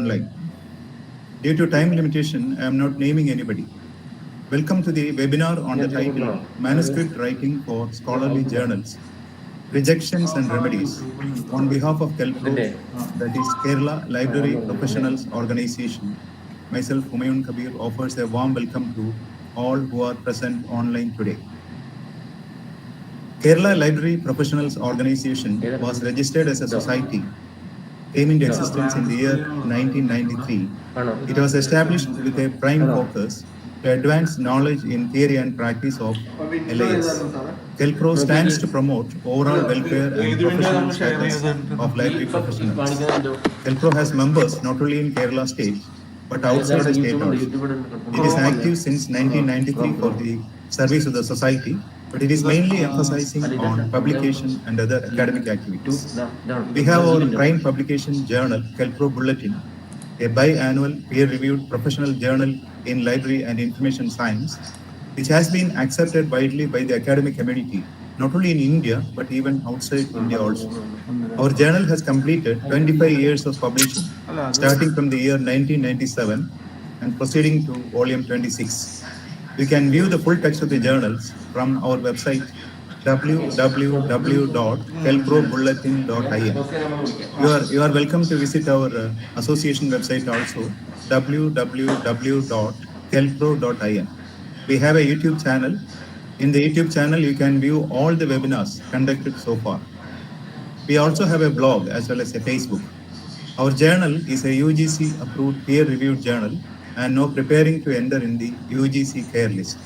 online. Due to time limitation, I am not naming anybody. Welcome to the webinar on the title Manuscript Writing for Scholarly Journals, Rejections and Remedies. On behalf of Kelpro, that is Kerala Library Professionals Organization, myself, Humayun Kabir, offers a warm welcome to all who are present online today. Kerala Library Professionals Organization was registered as a society, came into existence in the year 1993. It was established with a prime focus to advance knowledge in theory and practice of LIS. Kelpro stands to promote overall welfare and professional status of library professionals. Kelpro has members not only in Kerala state, but outside the state also. It is active since 1993 for the service of the society, but it is mainly emphasizing on publication and other academic activities. We have our prime publication journal, Kelpro Bulletin, a biannual peer-reviewed professional journal in library and information science, which has been accepted widely by the academic community, not only in India, but even outside India also. Our journal has completed 25 years of publishing, starting from the year 1997 and proceeding to volume 26. You can view the full text of the journals from our website www.kelprobulletin.in. You are welcome to visit our association website also, www.kelpro.in. We have a YouTube channel. In the YouTube channel, you can view all the webinars conducted so far. We also have a blog as well as a Facebook. Our journal is a UGC approved peer-reviewed journal and now preparing to enter in the UGC care list.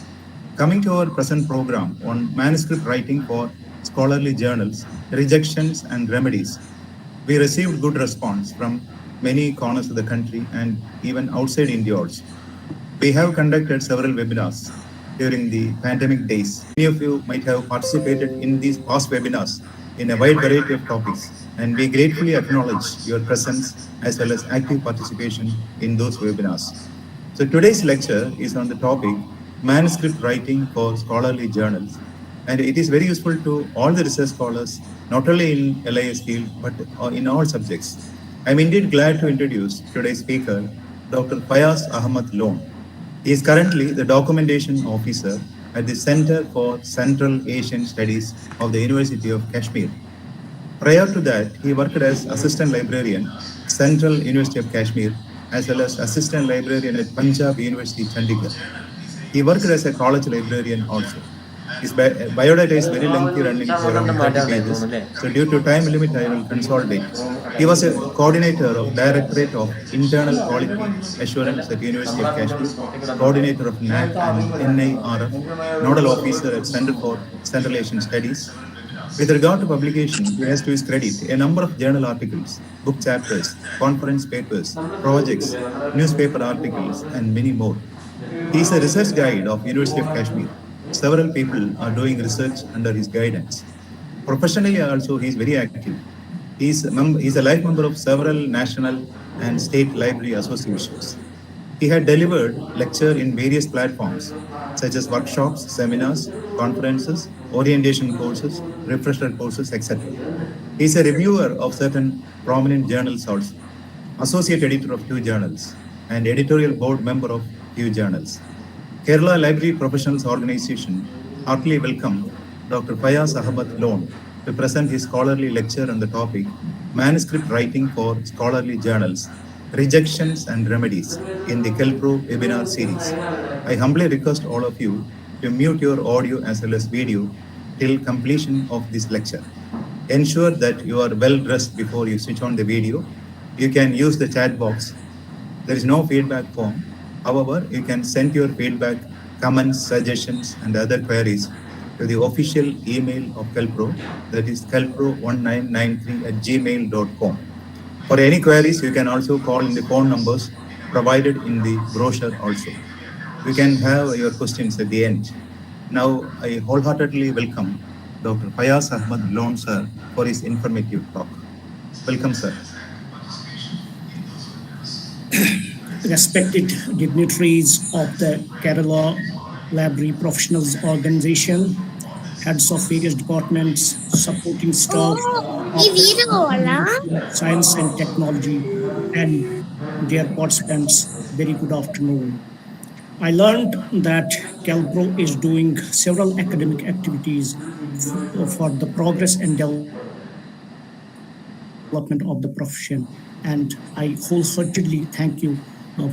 Coming to our present program on manuscript writing for scholarly journals, rejections and remedies, we received good response from many corners of the country and even outside India also. We have conducted several webinars during the pandemic days. Many of you might have participated in these past webinars in a wide variety of topics, and we gratefully acknowledge your presence as well as active participation in those webinars. So today's lecture is on the topic manuscript writing for scholarly journals, and it is very useful to all the research scholars, not only in LIS field, but in all subjects. I'm indeed glad to introduce today's speaker, Dr. Fayaz Ahmad Loan. He is currently the documentation officer at the Center for Central Asian Studies of the University of Kashmir. Prior to that, he worked as assistant librarian, Central University of Kashmir, as well as assistant librarian at Punjab University, Chandigarh. He worked as a college librarian also. His biodata is very lengthy, running for around 30 pages. So due to time limit, I will consolidate. He was a coordinator of Directorate of Internal Quality Assurance at University of Kashmir, coordinator of NAC and NIRF, nodal officer at Center for Central Asian Studies. With regard to publication, he has to his credit a number of journal articles, book chapters, conference papers, projects, newspaper articles, and many more. He is a research guide of University of Kashmir. Several people are doing research under his guidance. Professionally also, he is very active. He is a life member of several national and state library associations. He had delivered lecture in various platforms, such as workshops, seminars, conferences, orientation courses, refresher courses, etc. He is a reviewer of certain prominent journals also, associate editor of few journals, and editorial board member of few journals. Kerala Library Professionals Organization heartily welcome Dr. Fayaz Ahmad Loan to present his scholarly lecture on the topic Manuscript Writing for Scholarly Journals, Rejections and Remedies in the Kelpro webinar series. I humbly request all of you to mute your audio as well as video till completion of this lecture. Ensure that you are well dressed before you switch on the video. You can use the chat box. There is no feedback form. However, you can send your feedback, comments, suggestions, and other queries to the official email of Kelpro, that is kelpro1993@gmail.com. For any queries, you can also call in the phone numbers provided in the brochure also. You can have your questions at the end. Now, I wholeheartedly welcome Dr. Fayaz Ahmad Loan, sir, for his informative talk. Welcome, sir. Respected dignitaries of the Kerala Library Professionals Organization, heads of various departments, supporting staff, science and technology, and dear participants, very good afternoon. I learned that Kelpro is doing several academic activities for the progress and development of the profession, and I wholeheartedly thank you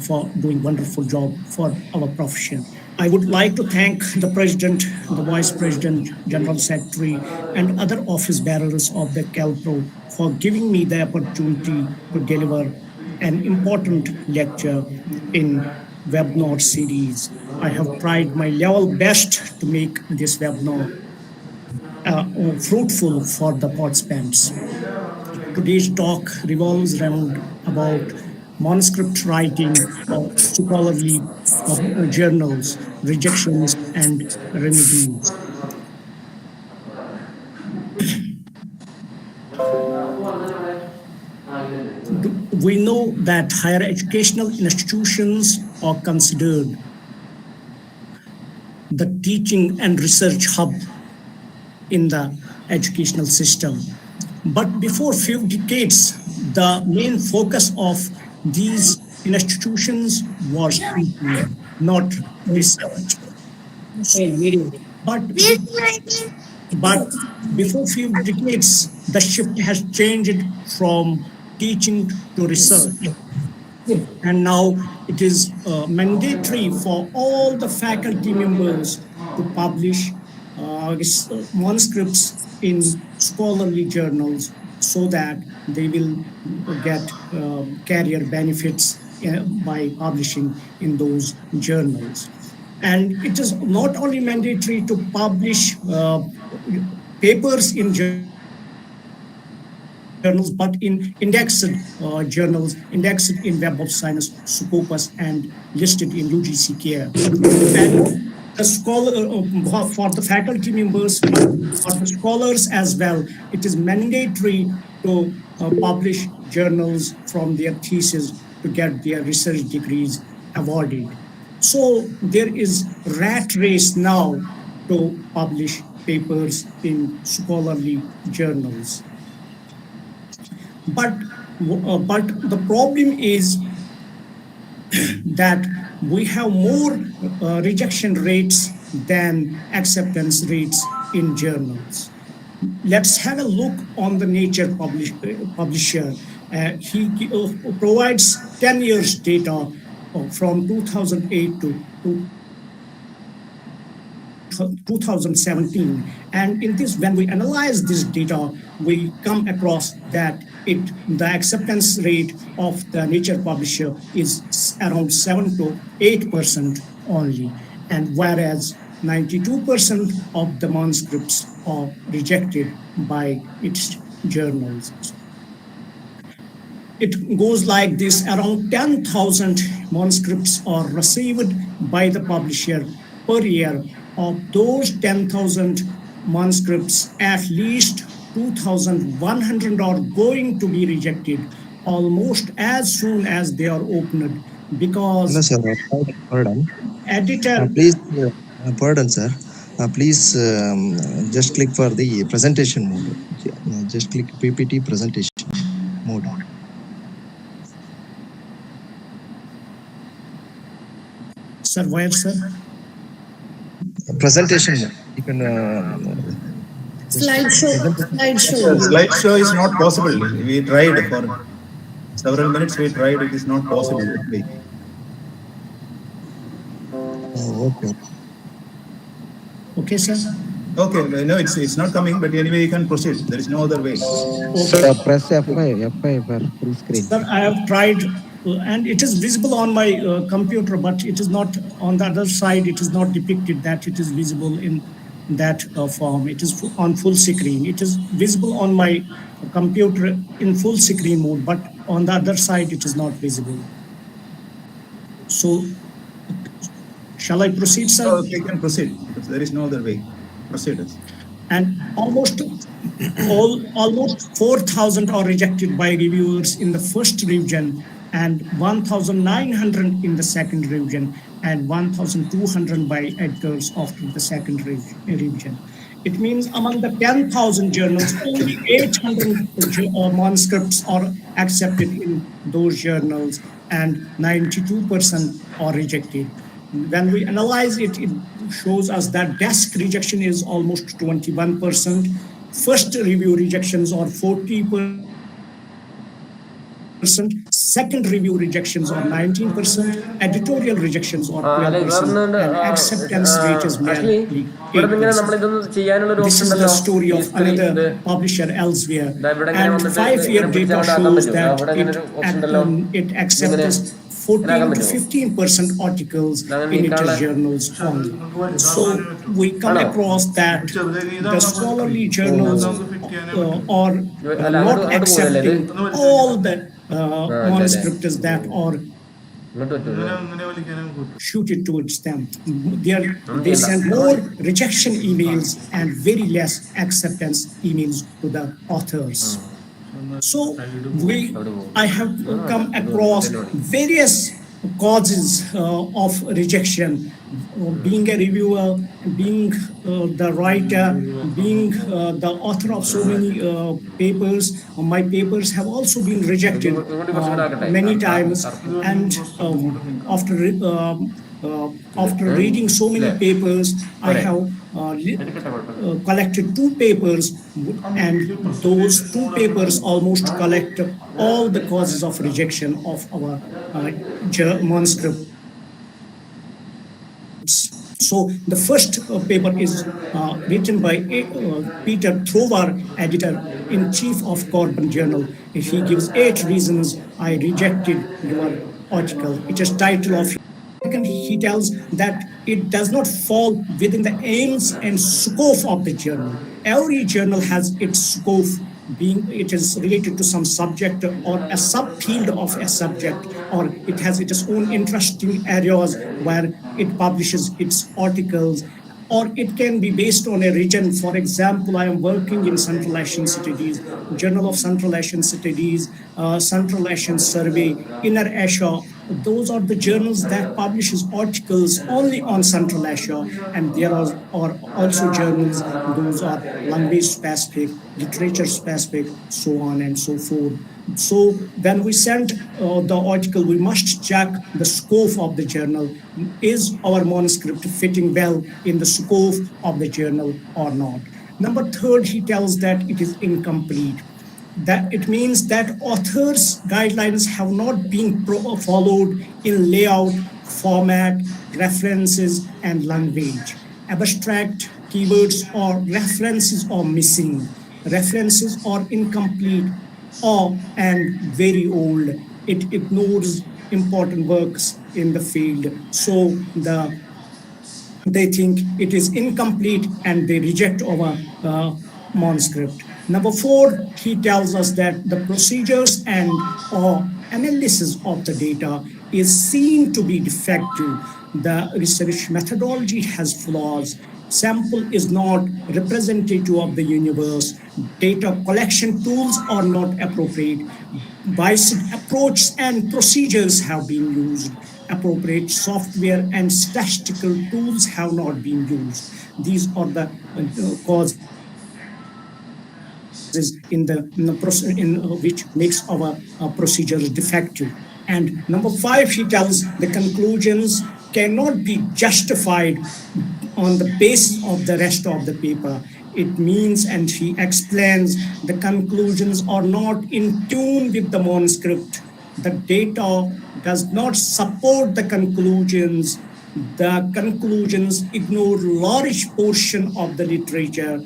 for doing wonderful job for our profession. I would like to thank the President, the Vice President, General Secretary, and other office bearers of the Kelpro for giving me the opportunity to deliver an important lecture in webinar series. I have tried my level best to make this webinar fruitful for the participants. Today's talk revolves around about manuscript writing, scholarly journals, rejections, and remedies. We know that higher educational institutions are considered the teaching and research hub in the educational system. But before few decades, the main focus of these institutions was teaching, not research. But but before few decades, the shift has changed from teaching to research, and now it is mandatory for all the faculty members to publish manuscripts in scholarly journals so that they will get career benefits by publishing in those journals. And it is not only mandatory to publish papers in journals, but in indexed journals, indexed in Web of Science, Scopus, and listed in UGC Care. And the scholar for the faculty members, but for the scholars as well, it is mandatory to publish journals from their thesis to get their research degrees awarded. So there is rat race now to publish papers in scholarly journals. But the problem is that we have more rejection rates than acceptance rates in journals. Let's have a look on the Nature publisher. He provides 10 years data from 2008 to 2017. And in this, when we analyze this data, we come across that the acceptance rate of the Nature publisher is around 7 to 8% only, and whereas 92% of the manuscripts are rejected by its journals. It goes like this: around 10,000 manuscripts are received by the publisher per year. Of those 10,000 manuscripts, at least 2,100 are going to be rejected almost as soon as they are opened, because No, sir. Pardon. editor. Please, pardon, sir. Please just click for the presentation mode. Just click PPT presentation mode. Sir, where, sir? Presentation mode. You can. Slideshow is not possible. We tried for several minutes. We tried. It is not possible. Okay. Okay, sir. Okay. No, it's not coming. But anyway, you can proceed. There is no other way. So press F5 for full screen. Sir, I have tried, and it is visible on my computer, but it is not on the other side. It is not depicted that it is visible in that form. It is on full screen. It is visible on my computer in full screen mode, but on the other side, it is not visible. So, shall I proceed, sir? Okay, you can proceed. There is no other way. Proceed. And almost 4,000 are rejected by reviewers in the first revision, and 1,900 in the second revision, and 1,200 by editors after the second revision. It means among the 10,000 journals, only 800 manuscripts are accepted in those journals, and 92% are rejected. When we analyze it, it shows us that desk rejection is almost 21%. First review rejections are 40%. Second review rejections are 19%. Editorial rejections are 12%. And acceptance rate is merely 8%. This is the story of another publisher elsewhere. And 5-year data shows that it accepts 14 to 15% articles in its journals only. So we come across that the scholarly journals are not accepting all the manuscripts that are shooted towards them. They send more rejection emails and very less acceptance emails to the authors. So I have come across various causes of rejection. Being a reviewer, being the writer, being the author of so many papers, my papers have also been rejected many times. And after reading so many papers, I have collected 2 papers, and those 2 papers almost collect all the causes of rejection of our manuscript. So the first paper is written by Peter Trovar, editor-in-chief of Carbon Journal. He gives 8 reasons I rejected your article. It is title of. Second, he tells that it does not fall within the aims and scope of the journal. Every journal has its scope, being it is related to some subject or a subfield of a subject, or it has its own interesting areas where it publishes its articles, or it can be based on a region. For example, I am working in Central Asian Studies, Journal of Central Asian Studies, Central Asian Survey, Inner Asia. Those are the journals that publishes articles only on Central Asia, and there are also journals, those are language specific, literature specific, so on and so forth. So when we send the article, we must check the scope of the journal. Is our manuscript fitting well in the scope of the journal or not? Number 3, he tells that it is incomplete. That it means that authors' guidelines have not been followed in layout, format, references, and language. Abstract keywords or references are missing. References are incomplete and very old. It ignores important works in the field. So they think it is incomplete and they reject our manuscript. Number 4, he tells us that the procedures and analysis of the data is seen to be defective. The research methodology has flaws. Sample is not representative of the universe. Data collection tools are not appropriate. Biased approach and procedures have been used. Appropriate software and statistical tools have not been used. These are the causes in which makes our procedures defective. And number 5, he tells the conclusions cannot be justified on the basis of the rest of the paper. It means, and he explains, the conclusions are not in tune with the manuscript. The data does not support the conclusions. The conclusions ignore large portion of the literature,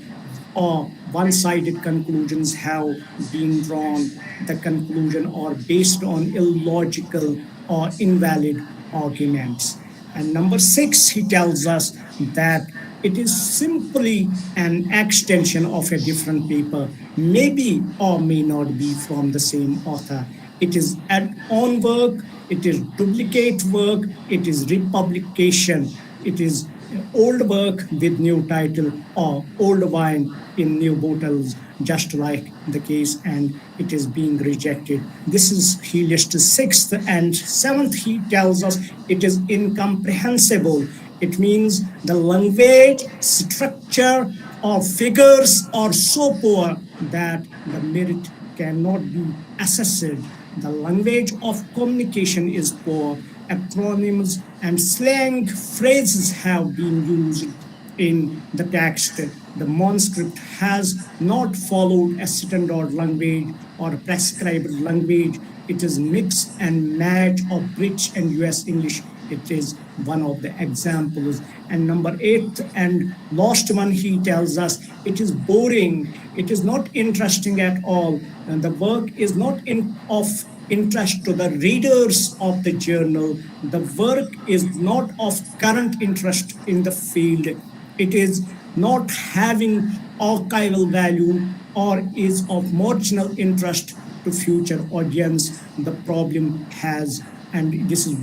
or one-sided conclusions have been drawn. The conclusions are based on illogical or invalid arguments. And number 6, he tells us that it is simply an extension of a different paper, maybe or may not be from the same author. It is add-on work, it is duplicate work, it is republication, it is old work with new title, or old wine in new bottles, just like the case, and it is being rejected. This is, he lists 6th, and 7th, he tells us it is incomprehensible. It means the language, structure, or figures are so poor that the merit cannot be assessed. The language of communication is poor. Acronyms and slang phrases have been used in the text. The manuscript has not followed a standard language or prescribed language. It is mix and match of British and US English. It is one of the examples. And number 8 and last one, he tells us it is boring. It is not interesting at all. And the work is not of interest to the readers of the journal. The work is not of current interest in the field. It is not having archival value or is of marginal interest to future audience. The problem has, and this is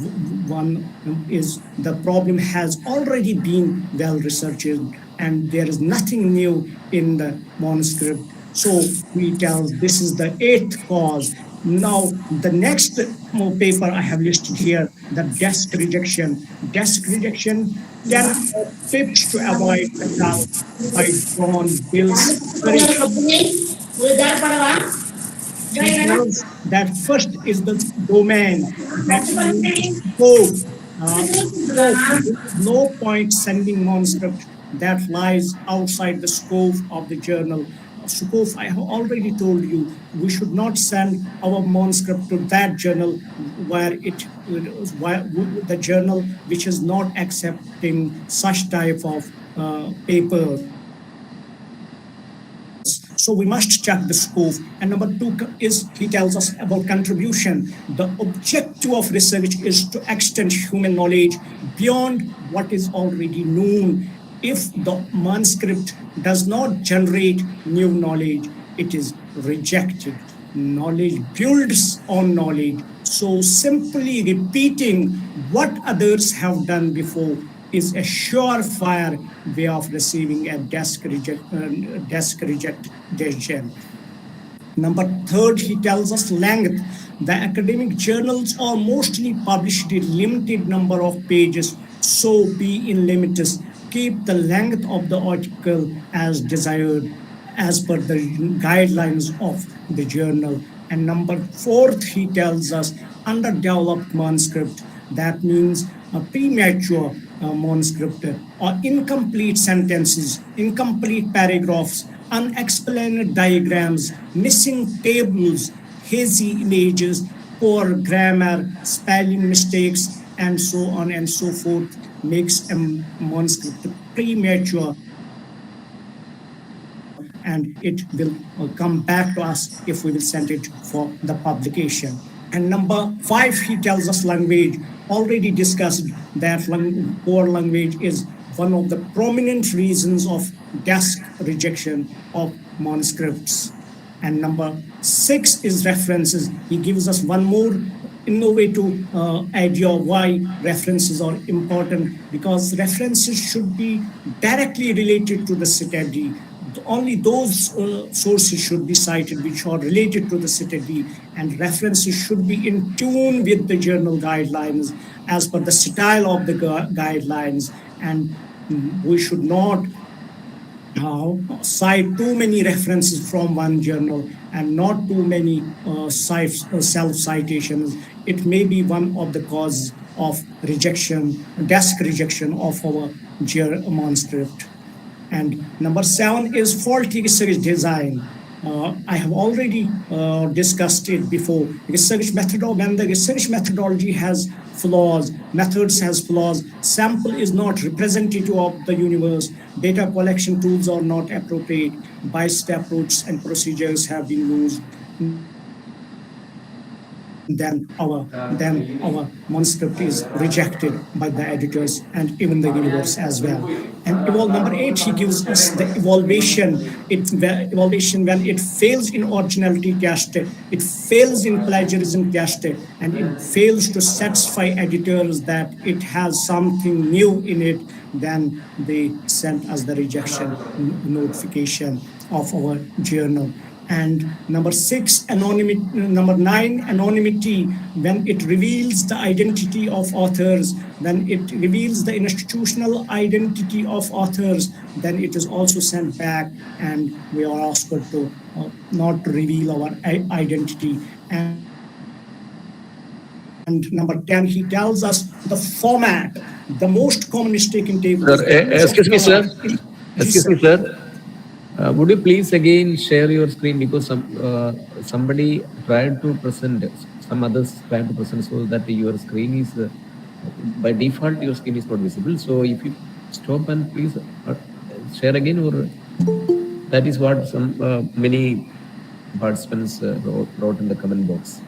one, is the problem has already been well researched and there is nothing new in the manuscript. So we tell this is the 8th cause. Now, the next paper I have listed here, the desk rejection. Desk rejection, 10 tips to avoid the doubt by John Bills. That first is the domain, that means scope. No point sending manuscript that lies outside the scope of the journal. Scope, I have already told you, we should not send our manuscript to that journal where the journal which is not accepting such type of papers. So we must check the scope. And number 2 is he tells us about contribution. The objective of research is to extend human knowledge beyond what is already known. If the manuscript does not generate new knowledge, it is rejected. Knowledge builds on knowledge. So simply repeating what others have done before is a surefire way of receiving a desk rejection. Number 3, he tells us length. The academic journals are mostly published in limited number of pages, so be in limits. Keep the length of the article as desired as per the guidelines of the journal. And number 4, he tells us underdeveloped manuscript. That means a premature manuscript or incomplete sentences, incomplete paragraphs, unexplained diagrams, missing tables, hazy images, poor grammar, spelling mistakes, and so on and so forth makes a manuscript premature, and it will come back to us if we will send it for the publication. And number 5, he tells us language. Already discussed that poor language is one of the prominent reasons of desk rejection of manuscripts. And number 6 is references. He gives us one more innovative idea why references are important, because references should be directly related to the study. Only those sources should be cited which are related to the study, and references should be in tune with the journal guidelines as per the style of the guidelines, and we should not cite too many references from one journal and not too many self-citations. It may be one of the causes of rejection, desk rejection of our manuscript. And number 7 is faulty research design. I have already discussed it before. Research methodology, when the research methodology has flaws, methods has flaws, sample is not representative of the universe, data collection tools are not appropriate, biased approaches and procedures have been used, then our manuscript is rejected by the editors and even the universe as well. And number 8, he gives us the evaluation. Evaluation when it fails in originality test, it fails in plagiarism test, and it fails to satisfy editors that it has something new in it, then they send us the rejection notification of our journal. And number 6, anonymity. Number 9, anonymity. When it reveals the identity of authors, when it reveals the institutional identity of authors, then it is also sent back, and we are asked to not reveal our identity. And And number 10, he tells us the format, the most common mistake in table Sir, is the use of excuse me, sir. color. Yes, Excuse sir. me, sir. Would you please again share your screen because somebody tried to present, some others tried to present so that your screen is by default your screen is not visible. So if you stop and please share again, or that is what some many participants wrote in the comment box.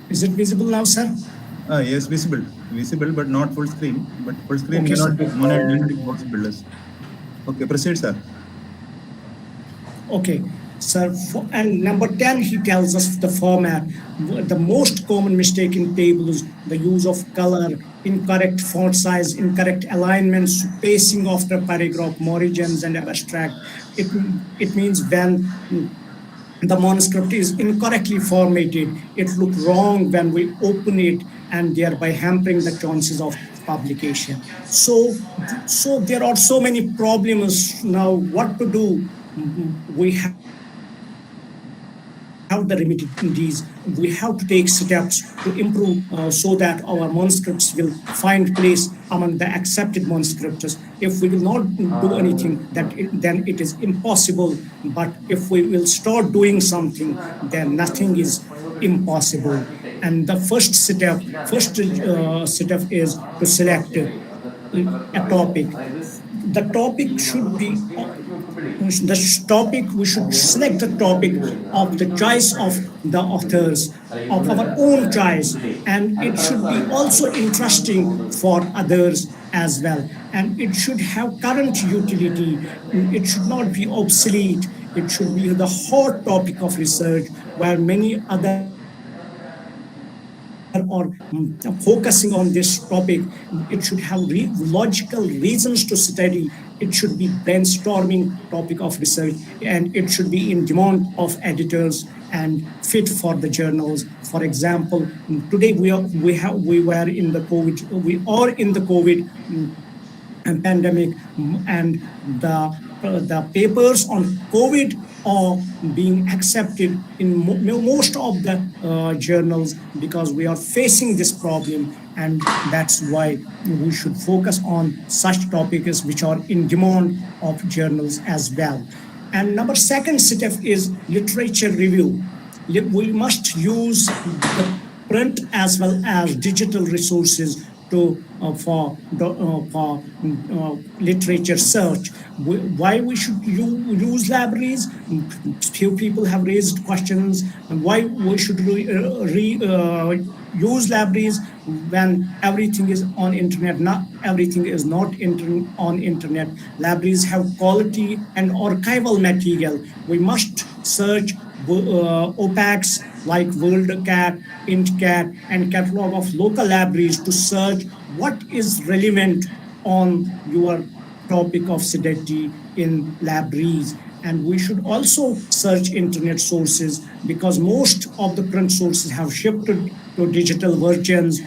Is it visible now, sir? Yes, visible, but not full screen. But full screen Okay, sir. may not be possible. Okay, proceed, sir. Okay, sir. And number 10, he tells us the format. The most common mistake in table is the use of color, incorrect font size, incorrect alignments, spacing after paragraph, margins, and abstract. It means when the manuscript is incorrectly formatted, it looks wrong when we open it, and thereby hampering the chances of publication. So there are so many problems now. What to do? We have the remedies. We have to take steps to improve so that our manuscripts will find place among the accepted manuscripts. If we will not do anything, then it is impossible. But if we will start doing something, then nothing is impossible. And the first step is to select a topic. The topic should be the topic. We should select the topic of the choice of the authors, of our own choice, and it should be also interesting for others as well, and it should have current utility. It should not be obsolete. It should be the hot topic of research where many other are focusing on this topic. It should have logical reasons to study. It should be brainstorming topic of research, and it should be in demand of editors and fit for the journals. For example, today we were in the COVID. We are in the COVID pandemic, and the papers on COVID are being accepted in most of the journals because we are facing this problem, and that's why we should focus on such topics which are in demand of journals as well. And number second step is literature review. We must use the print as well as digital resources to for literature search. Why we should use libraries? Few people have raised questions. Why we should use libraries when everything is on internet? Not everything is not on internet. Libraries have quality and archival material. We must search OPACs like WorldCat, IntCat, and catalog of local libraries to search what is relevant on your topic of study in libraries. And we should also search internet sources because most of the print sources have shifted to digital versions,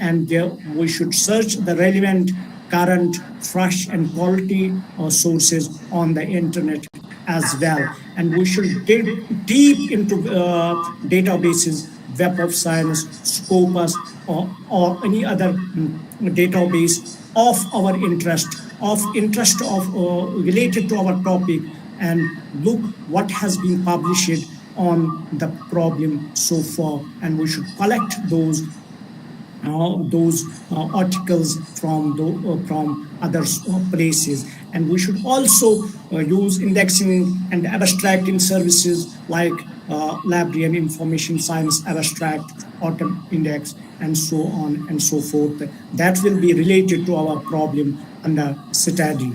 and we should search the relevant, current, fresh, and quality sources on the internet as well. And we should dig deep into databases, Web of Science, Scopus, or any other database of our interest of related to our topic, and look what has been published on the problem so far. And we should collect those articles from other places. And we should also use indexing and abstracting services like Library and Information Science Abstract, Autumn Index, and so on and so forth. That will be related to our problem under study.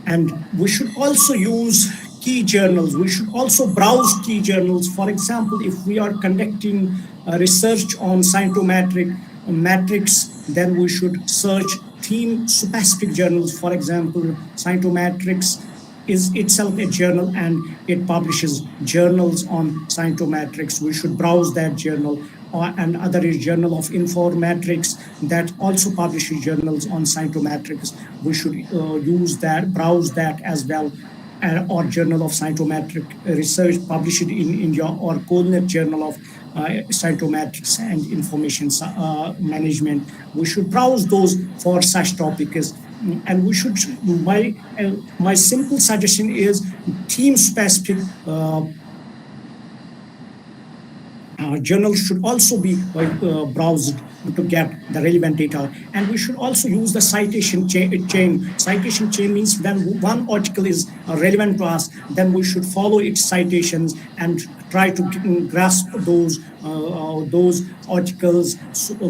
And we should also use key journals. We should also browse key journals. For example, if we are conducting research on scientometric matrix, then we should search theme-specific journals. For example, Scientometrics is itself a journal, and it publishes journals on scientometrics. We should browse that journal. and other is Journal of Informatics that also publishes journals on cytometrics. We should use that, browse that as well. Or Journal of Cytometric Research published in India, or Colnet Journal of Cytometrics and Information Management. We should browse those for such topics. And we should, my simple suggestion is theme specific journals should also be browsed to get the relevant data. And we should also use the citation chain. Citation chain means when one article is relevant to us, then we should follow its citations and try to grasp those articles,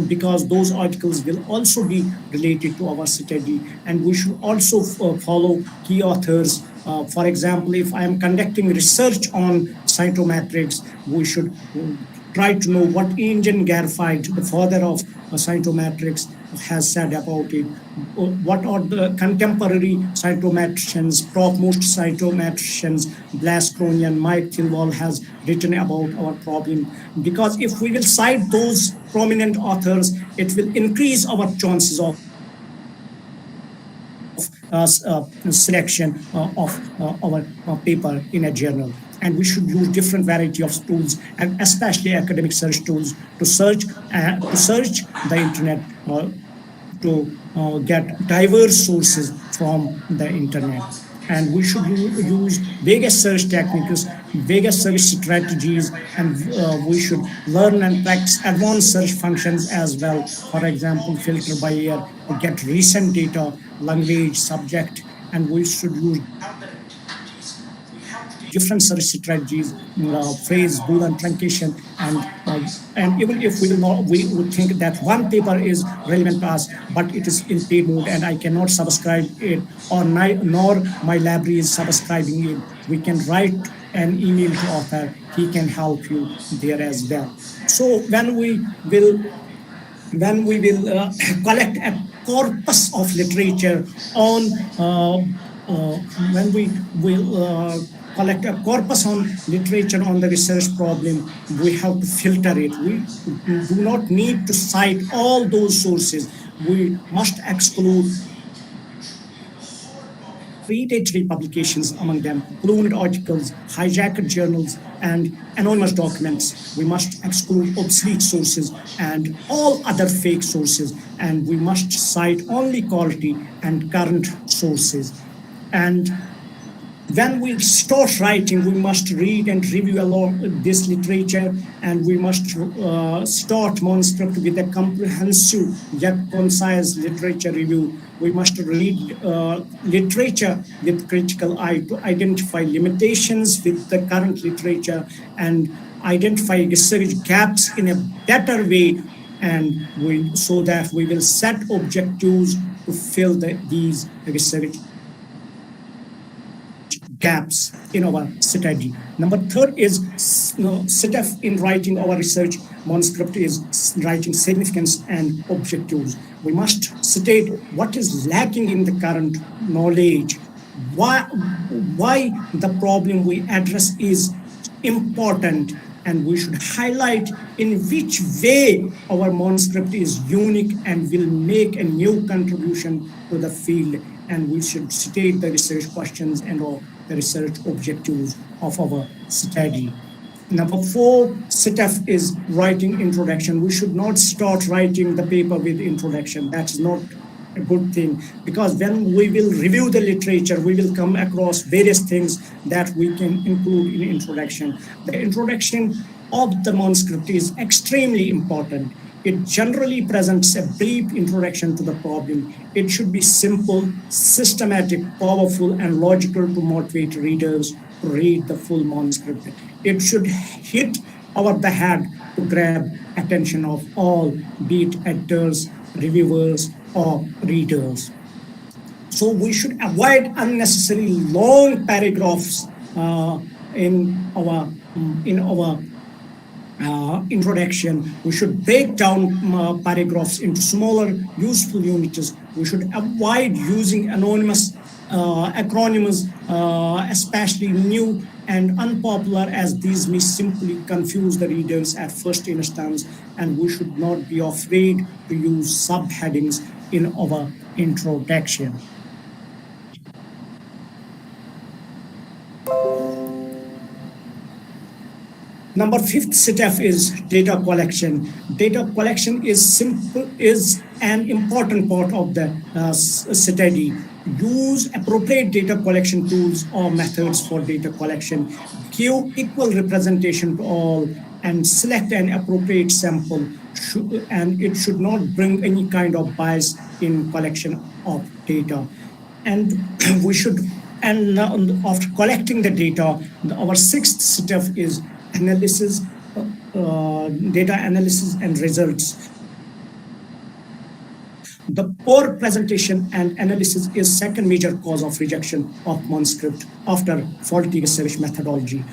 because those articles will also be related to our study. And we should also follow key authors. For example, if I am conducting research on cytometrics, we should try to know what Indian Garfield, the father of cytometrics, has said about it. What are the contemporary cytometricians, topmost cytometricians, Blascronian, Mike Tilwell has written about our problem. Because if we will cite those prominent authors, it will increase our chances of selection of our paper in a journal. And we should use different variety of tools, and especially academic search tools, to search the internet, to get diverse sources from the internet. And we should use various search techniques, various search strategies, and we should learn and practice advanced search functions as well. For example, filter by year to get recent data, language, subject, and we should use different search strategies, phrase, Boolean truncation, and even if we would think that one paper is relevant to us, but it is in paid mode and I cannot subscribe it, or nor my library is subscribing it, we can write an email to author. He can help you there as well. So when we will collect a corpus of literature on when we will collect a corpus on literature on the research problem, we have to filter it. We do not need to cite all those sources. We must exclude predatory publications, among them cloned articles, hijacker journals, and anonymous documents. We must exclude obsolete sources and all other fake sources, and we must cite only quality and current sources. And when we start writing, we must read and review this literature, and we must start Manuscript with a comprehensive yet concise literature review. We must read literature with critical eye to identify limitations with the current literature and identify research gaps in a better way, and so that we will set objectives to fill these research gaps in our study. Number third is step in writing our research manuscript is writing significance and objectives. We must state what is lacking in the current knowledge, why the problem we address is important, and we should highlight in which way our manuscript is unique and will make a new contribution to the field. And we should state the research questions and all the research objectives of our study. Number four, step is writing introduction. We should not start writing the paper with introduction. That's not a good thing, because when we will review the literature, we will come across various things that we can include in introduction. The introduction of the manuscript is extremely important. It generally presents a brief introduction to the problem. It should be simple, systematic, powerful, and logical to motivate readers to read the full manuscript. It should hit over the head to grab attention of all, be it editors, reviewers, or readers. So we should avoid unnecessary long paragraphs in our introduction. We should break down paragraphs into smaller, useful units. We should avoid using anonymous acronyms, especially new and unpopular, as these may simply confuse the readers at first instance, and we should not be afraid to use subheadings in our introduction. Number fifth step is data collection. Data collection is an important part of the study. Use appropriate data collection tools or methods for data collection. Give equal representation to all and select an appropriate sample. And it should not bring any kind of bias in collection of data. And we should, and after collecting the data, our sixth step is analysis, data analysis and results. The poor presentation and analysis is second major cause of rejection of Manuscript after faulty research methodology.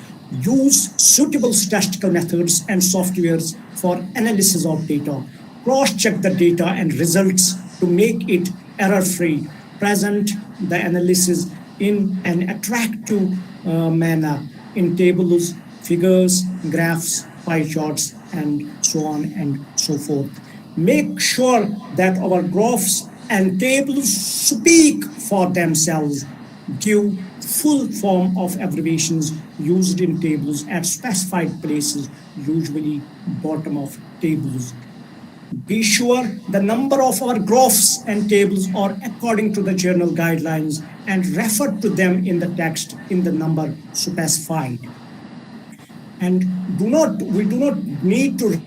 Use suitable statistical methods and softwares for analysis of data. Cross-check the data and results to make it error-free. Present the analysis in an attractive manner in tables, figures, graphs, pie charts, and so on and so forth. Make sure that our graphs and tables speak for themselves. Give full form of abbreviations used in tables at specified places, usually bottom of tables. Be sure the number of our graphs and tables are according to the journal guidelines and refer to them in the text in the number specified. And we do not need to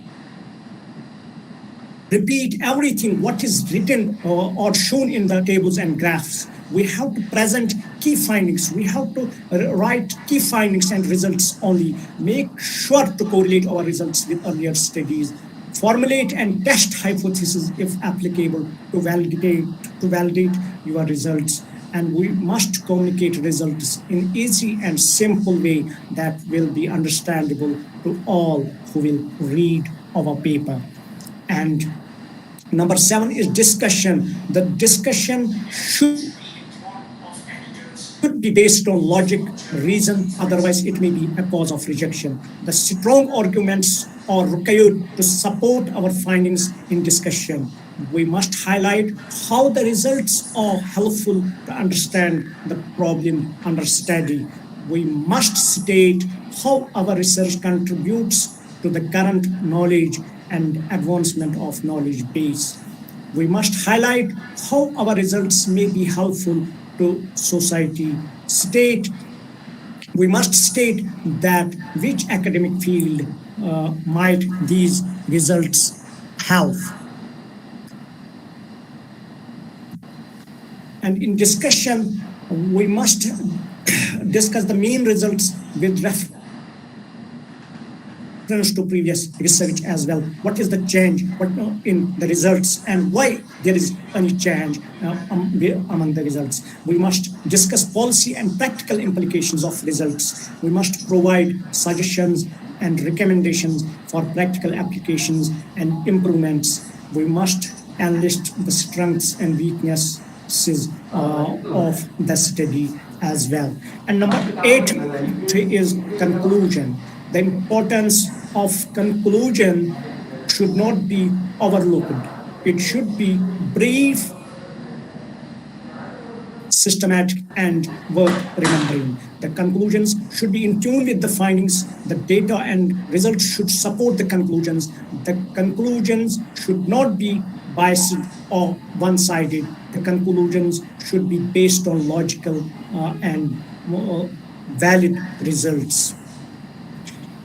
repeat everything what is written or shown in the tables and graphs. We have to present key findings. We have to write key findings and results only. Make sure to correlate our results with earlier studies. Formulate and test hypotheses if applicable to validate your results. And we must communicate results in easy and simple way that will be understandable to all who will read our paper. And number 7 is discussion. The discussion should be based on logic, reason, otherwise it may be a cause of rejection. The strong arguments are required to support our findings in discussion. We must highlight how the results are helpful to understand the problem under study. We must state how our research contributes to the current knowledge and advancement of knowledge base. We must highlight how our results may be helpful to society. We must state that which academic field might these results help. And in discussion, we must discuss the main results with reference to previous research as well. What is the change in the results and why there is any change among the results? We must discuss policy and practical implications of results. We must provide suggestions and recommendations for practical applications and improvements. We must enlist the strengths and weaknesses of the study as well. And number 8 is conclusion. The importance of conclusion should not be overlooked. It should be brief, systematic, and worth remembering. The conclusions should be in tune with the findings. The data and results should support the conclusions. The conclusions should not be biased or one-sided. The conclusions should be based on logical and valid results.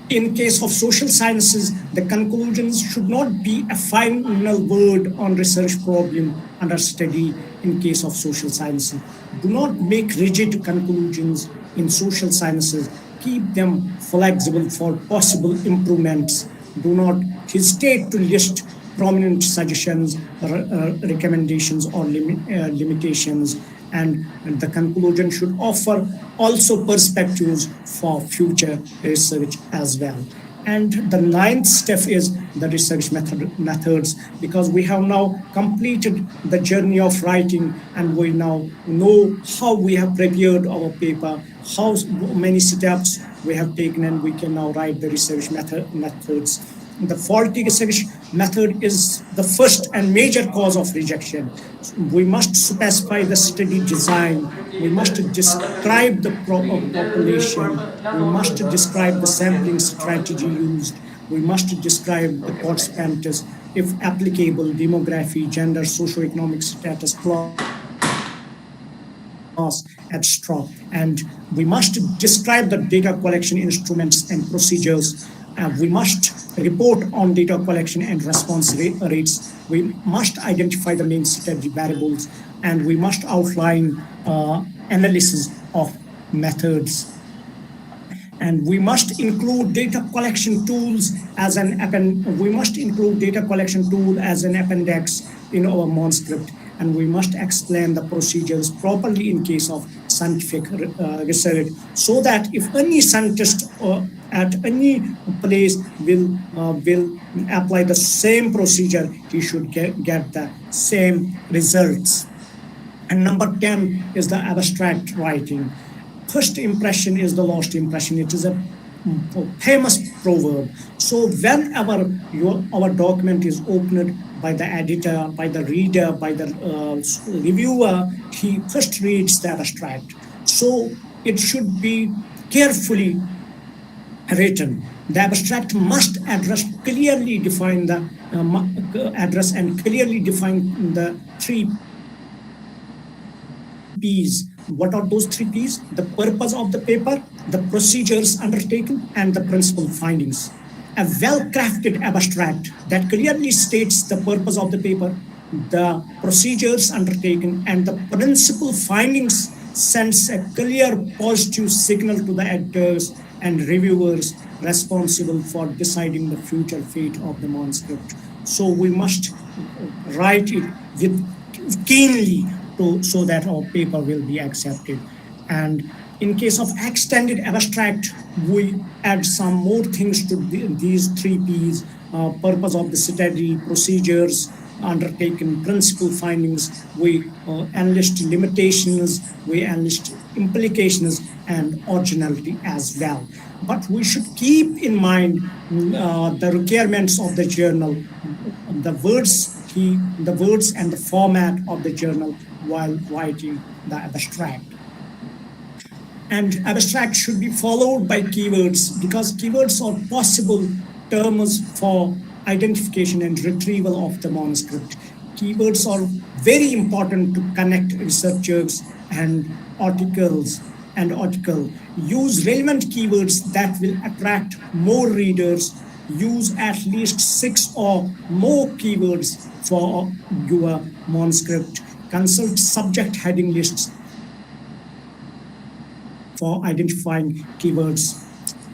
In case of social sciences, the conclusions should not be a final word on research problem under study. In case of social sciences, do not make rigid conclusions in social sciences. Keep them flexible for possible improvements. Do not hesitate to list prominent suggestions, recommendations, or limitations. And the conclusion should offer also perspectives for future research as well. And the ninth step is the research methods, because we have now completed the journey of writing, and we now know how we have prepared our paper, how many steps we have taken, and we can now write the research methods. The faulty research method is the first and major cause of rejection. We must specify the study design. We must describe the population. We must describe the sampling strategy used. We must describe the participants, if applicable, demography, gender, socioeconomic status, class, etc. And we must describe the data collection instruments and procedures. We must report on data collection and response rates. We must identify the main study variables, and we must outline analysis of methods. And we must include data collection tools as an appendix in our manuscript, and we must explain the procedures properly in case of scientific research, so that if any scientist at any place will apply the same procedure, he should get the same results. And number 10 is the abstract writing. First impression is the last impression. It is a famous proverb. So whenever our document is opened by the editor, by the reader, by the reviewer, he first reads the abstract. So it should be carefully written. The abstract must clearly define the address and clearly define the 3 P's. What are those 3 P's? The purpose of the paper, the procedures undertaken, and the principal findings. A well-crafted abstract that clearly states the purpose of the paper, the procedures undertaken, and the principal findings sends a clear positive signal to the editors and reviewers responsible for deciding the future fate of the manuscript. So we must write it keenly so that our paper will be accepted. And in case of extended abstract, we add some more things to these 3 P's: purpose of the study, procedures undertaken, principal findings. We enlist limitations, we enlist implications, and originality as well. But we should keep in mind the requirements of the journal, the words and the format of the journal while writing the abstract. And abstract should be followed by keywords, because keywords are possible terms for identification and retrieval of the manuscript. Keywords are very important to connect researchers and articles. Use relevant keywords that will attract more readers. Use at least 6 or more keywords for your manuscript. Consult subject heading lists for identifying keywords.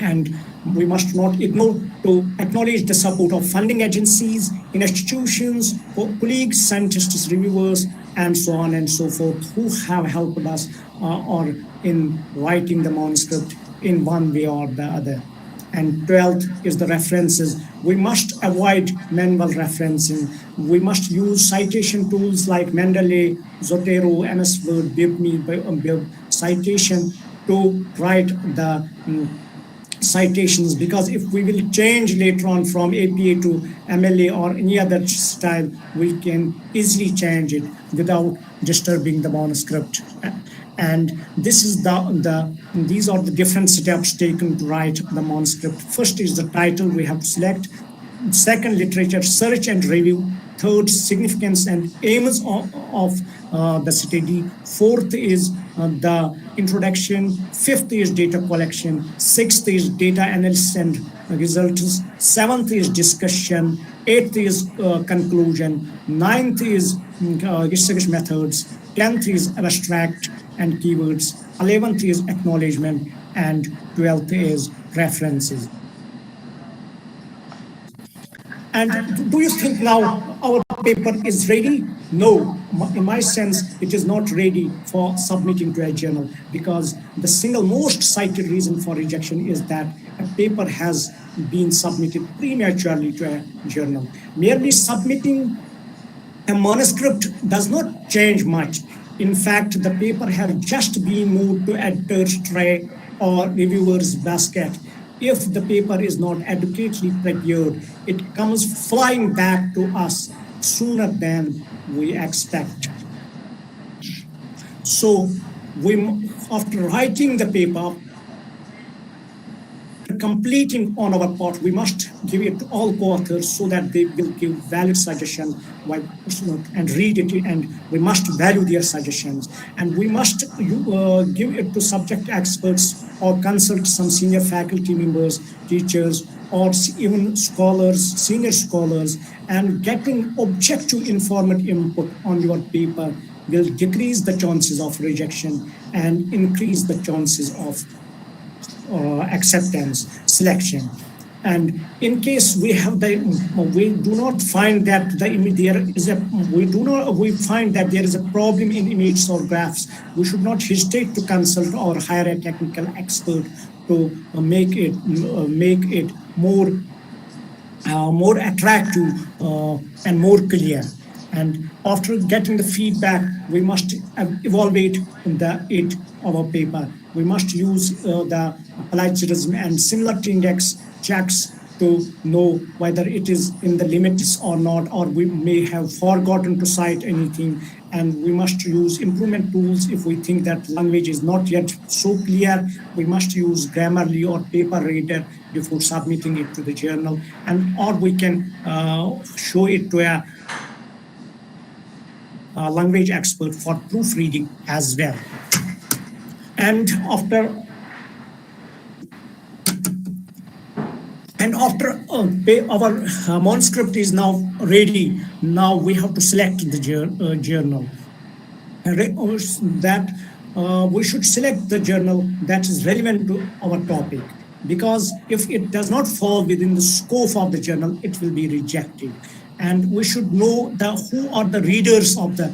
And we must not ignore to acknowledge the support of funding agencies, institutions, colleagues, scientists, reviewers, and so on and so forth, who have helped us or in writing the manuscript in one way or the other. And 12th is the references. We must avoid manual referencing. We must use citation tools like Mendeley, Zotero, MS Word, Bib citation to write the citations, because if we will change later on from APA to MLA or any other style, we can easily change it without disturbing the manuscript. And this is these are the different steps taken to write the manuscript. First is the title we have to select. Second, literature search and review. Third, significance and aims of the study. Fourth is the introduction. Fifth is data collection. Sixth is data analysis and results. Seventh is discussion. Eighth is conclusion. Ninth is research methods. 10th is abstract and keywords. 11th is acknowledgement, and 12th is references. And do you think now our paper is ready? No, in my sense, it is not ready for submitting to a journal, because the single most cited reason for rejection is that a paper has been submitted prematurely to a journal. Merely submitting a manuscript does not change much. In fact, the paper has just been moved to editor's tray or reviewer's basket. If the paper is not adequately prepared, it comes flying back to us sooner than we expect. So, after writing the paper, completing on our part, we must give it to all co-authors so that they will give valid suggestion and read it, and we must value their suggestions, and we must give it to subject experts or consult some senior faculty members, teachers, or even scholars, senior scholars, and getting objective informed input on your paper will decrease the chances of rejection and increase the chances of acceptance, selection. And in case we do not find that we find that there is a problem in images or graphs, we should not hesitate to consult or hire a technical expert to make it more attractive and more clear. And after getting the feedback, we must evaluate our paper. We must use the plagiarism and similarity index checks to know whether it is in the limits or not, or we may have forgotten to cite anything. And we must use improvement tools if we think that language is not yet so clear. We must use Grammarly or Paper Reader before submitting it to the journal, or we can show it to a language expert for proofreading as well. And after our manuscript is now ready, now we have to select the journal. That we should select the journal that is relevant to our topic, because if it does not fall within the scope of the journal, it will be rejected. And we should know who are the readers of the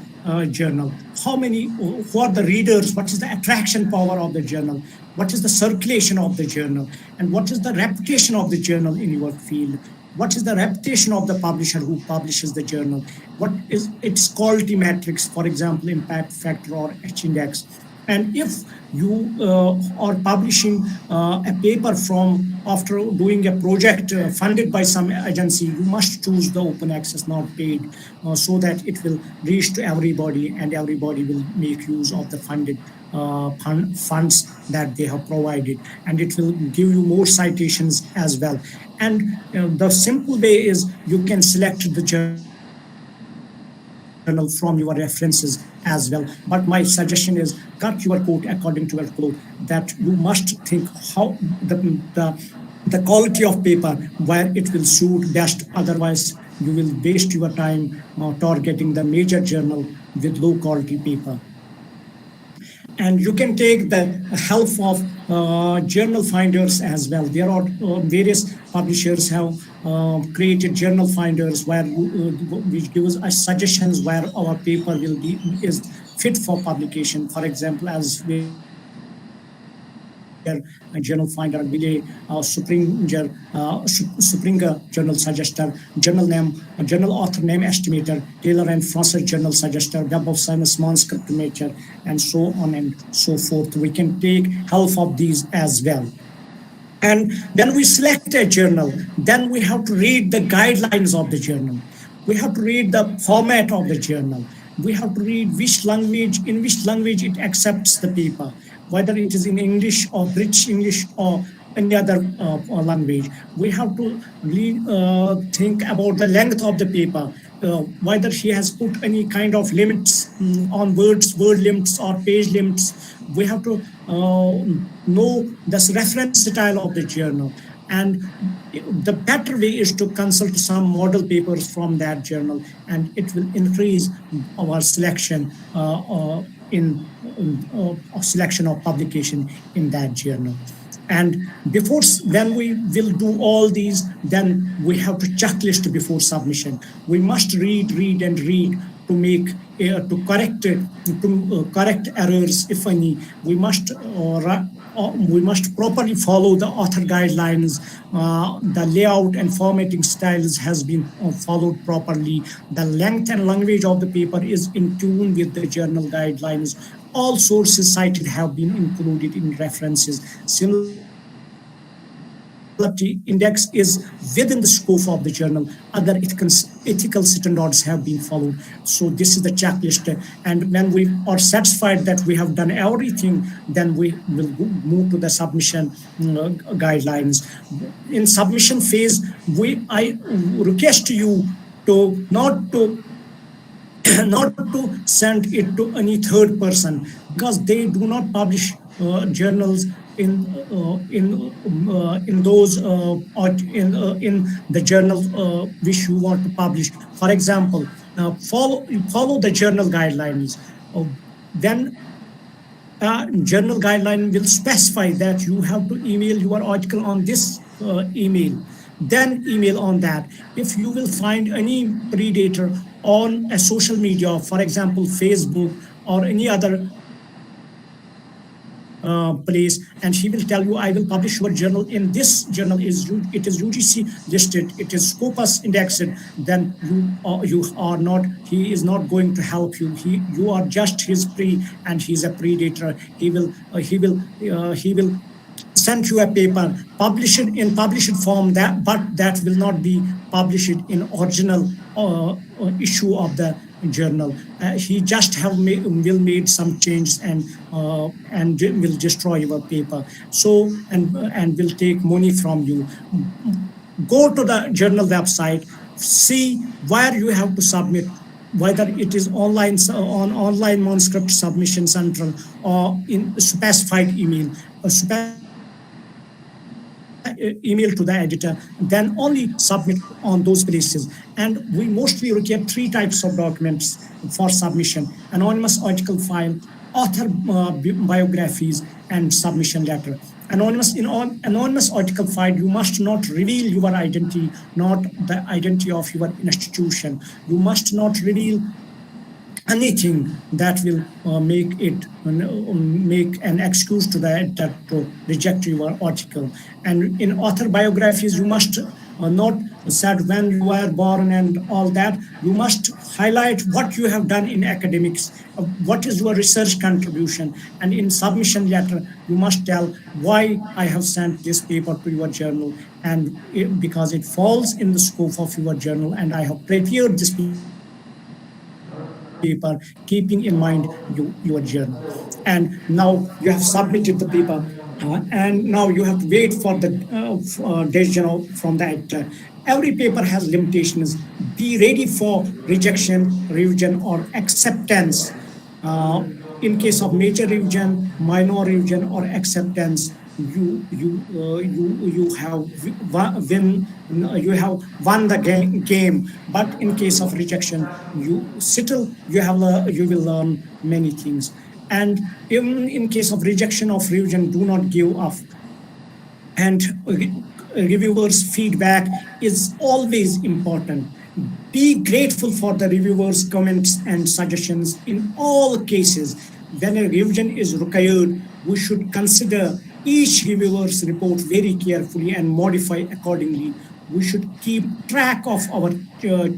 journal, who are the readers, what is the attraction power of the journal, what is the circulation of the journal, and what is the reputation of the journal in your field, what is the reputation of the publisher who publishes the journal, what is its quality metrics, for example, impact factor or H-index. And if you are publishing a paper after doing a project funded by some agency, you must choose the open access, not paid, so that it will reach to everybody and everybody will make use of the funded funds that they have provided, and it will give you more citations as well. And the simple way is you can select the journal from your references as well. But my suggestion is cut your coat according to your cloth, that you must think how the quality of paper, where it will suit best. Otherwise, you will waste your time targeting the major journal with low quality paper. And you can take the help of journal finders as well. There are various publishers have created journal finders which gives us suggestions where our paper is fit for publication. For example, as we a journal finder, Springer journal suggester, journal author name estimator, Taylor and Fraser journal suggester, Web of Science manuscript matcher, and so on and so forth. We can take help of these as well. And then we select a journal. Then we have to read the guidelines of the journal. We have to read the format of the journal. We have to read in which language it accepts the paper, whether it is in English or British English or any other language. We have to think about the length of the paper, whether she has put any kind of limits on word limits or page limits. We have to know the reference style of the journal. And the better way is to consult some model papers from that journal, and it will increase our selection selection of publication in that journal. And when we will do all these, then we have to checklist before submission. We must read make to correct errors, if any. We must properly follow the author guidelines. The layout and formatting styles has been followed properly. The length and language of the paper is in tune with the journal guidelines. All sources cited have been included in references. Similarly, index is within the scope of the journal. Other ethical standards have been followed. So this is the checklist. And when we are satisfied that we have done everything, then we will move to the submission guidelines. In submission phase, I request you to not to send it to any third person, because they do not publish journals in those in the journal which you want to publish. For example, follow the journal guidelines. Then journal guideline will specify that you have to email your article on this email, then email on that. If you will find any predator on a social media, for example Facebook or any other place, and he will tell you, I will publish your journal in this journal, it is UGC listed, it is Scopus indexed, then you are not, he is not going to help you. You are just his prey, and he is a predator. He will send you a paper, publish it in published form, but that will not be published in original issue of the journal. He just will made some changes and will destroy your paper. So and will take money from you. Go to the journal website, see where you have to submit, whether it is online on online Manuscript Submission Central or in specified email. Email to the editor, then only submit on those places. And we mostly require 3 types of documents for submission: anonymous article file, author biographies, and submission letter. Anonymous article file, you must not reveal your identity, not the identity of your institution. You must not reveal anything that will make an excuse to the editor to reject your article. And in author biographies, you must not say when you were born and all that. You must highlight what you have done in academics, what is your research contribution. And in submission letter, you must tell why I have sent this paper to your journal, and because it falls in the scope of your journal, and I have prepared this paper keeping in mind your journal. And now you have submitted the paper, and now you have to wait for the decision from the editor. Every paper has limitations. Be ready for rejection, revision, or acceptance. In case of major revision, minor revision, or acceptance, you have won the game. But in case of rejection, you will learn many things. And in case of rejection of revision, do not give up. And reviewers' feedback is always important. Be grateful for the reviewers' comments and suggestions. In all cases, when a revision is required, we should consider each reviewer's report very carefully and modify accordingly. We should keep track of our